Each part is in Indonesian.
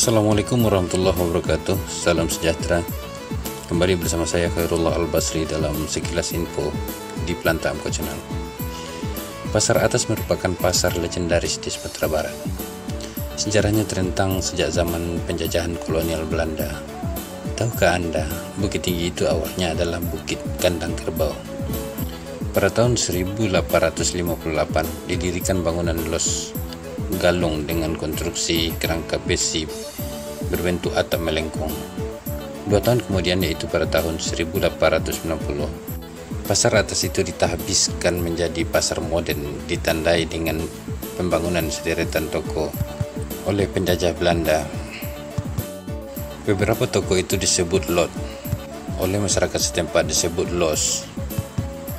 Assalamualaikum warahmatullahi wabarakatuh. Salam sejahtera. Kembali bersama saya Khairullah Al-Basri dalam sekilas info di Planta Amko Channel. Pasar Atas merupakan pasar legendaris di Sumatera Barat. Sejarahnya terentang sejak zaman penjajahan kolonial Belanda. Tahukah Anda, Bukit Tinggi itu awalnya adalah Bukit Kandang Kerbau. Pada tahun 1858 didirikan bangunan Los Galung dengan konstruksi kerangka besi berbentuk atap melengkung. 2 tahun kemudian, yaitu pada tahun 1890, Pasar Atas itu ditahbiskan menjadi pasar modern, ditandai dengan pembangunan sederetan toko oleh penjajah Belanda. Beberapa toko itu disebut lot, oleh masyarakat setempat disebut los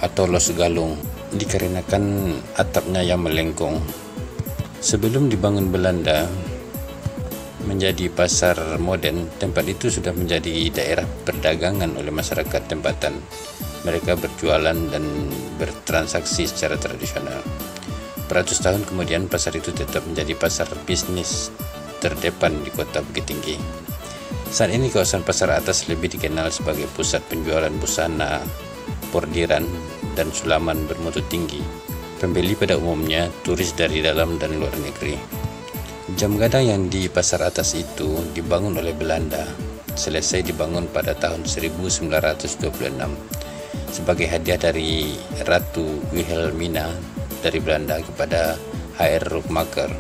atau Los Galung, dikarenakan atapnya yang melengkung. Sebelum dibangun Belanda menjadi pasar modern, tempat itu sudah menjadi daerah perdagangan oleh masyarakat tempatan. Mereka berjualan dan bertransaksi secara tradisional. Beratus tahun kemudian, pasar itu tetap menjadi pasar bisnis terdepan di kota Bukit Tinggi. Saat ini kawasan Pasar Atas lebih dikenal sebagai pusat penjualan busana, bordiran, dan sulaman bermutu tinggi. Pembeli pada umumnya turis dari dalam dan luar negeri. Jam gadang yang di Pasar Atas itu dibangun oleh Belanda, selesai dibangun pada tahun 1926 sebagai hadiah dari Ratu Wilhelmina dari Belanda kepada H.R. Rockmaker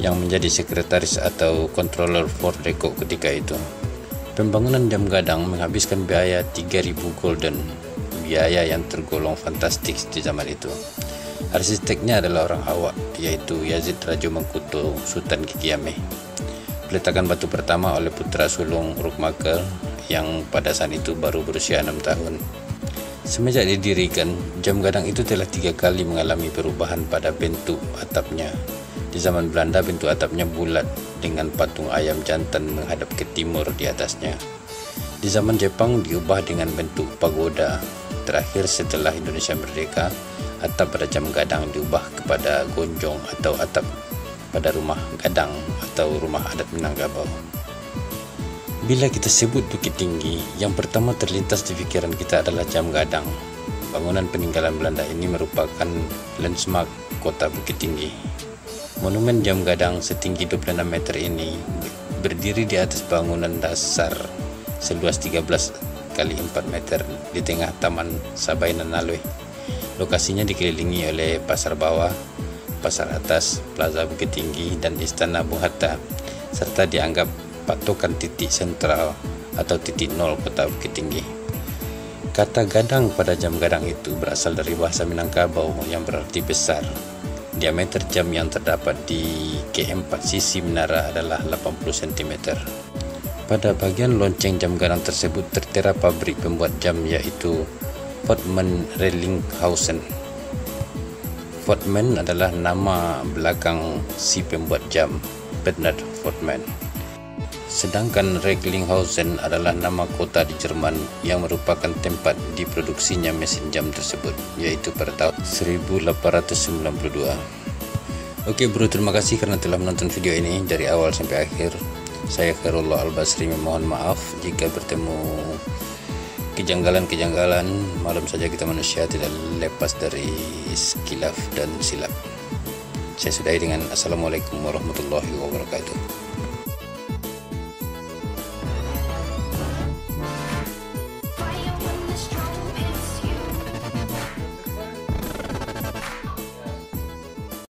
yang menjadi sekretaris atau controller Fort Deco ketika itu. Pembangunan jam gadang menghabiskan biaya 3.000 gulden, biaya yang tergolong fantastik di zaman itu. Arsiteknya adalah orang awak, yaitu Yazid Rajo Mengkuto Sultan Kikiame. Peletakan batu pertama oleh putra sulung Rockmaker yang pada saat itu baru berusia 6 tahun. Semenjak didirikan, jam gadang itu telah 3 kali mengalami perubahan pada bentuk atapnya. Di zaman Belanda, bentuk atapnya bulat dengan patung ayam jantan menghadap ke timur di atasnya. Di zaman Jepang diubah dengan bentuk pagoda. Terakhir setelah Indonesia merdeka, atap pada jam gadang diubah kepada gonjong atau atap pada rumah gadang atau rumah adat Minangkabau. Bila kita sebut Bukit Tinggi, yang pertama terlintas di pikiran kita adalah jam gadang. Bangunan peninggalan Belanda ini merupakan landmark kota Bukit Tinggi. Monumen jam gadang setinggi 26 meter ini berdiri di atas bangunan dasar seluas 13 kali 4 meter di tengah Taman Sabainan Nalwe. Lokasinya dikelilingi oleh Pasar Bawah, Pasar Atas, Plaza Bukit Tinggi, dan Istana Bung Hatta, serta dianggap patokan titik sentral atau titik nol kota Bukit Tinggi. Kata gadang pada jam gadang itu berasal dari bahasa Minangkabau yang berarti besar. Diameter jam yang terdapat di keempat sisi menara adalah 80 cm. Pada bagian lonceng jam gadang tersebut tertera pabrik pembuat jam, yaitu Fortman Rellinghausen. Fortman adalah nama belakang si pembuat jam, Bernard Fortman. Sedangkan Recklinghausen adalah nama kota di Jerman yang merupakan tempat diproduksinya mesin jam tersebut, yaitu pada tahun 1892. Oke bro, terima kasih karena telah menonton video ini dari awal sampai akhir. Saya Khairullah Al-Basri memohon maaf jika bertemu kejanggalan-kejanggalan. Maklum saja kita manusia tidak lepas dari khilaf dan silap. Saya sudahi dengan Assalamualaikum warahmatullahi wabarakatuh.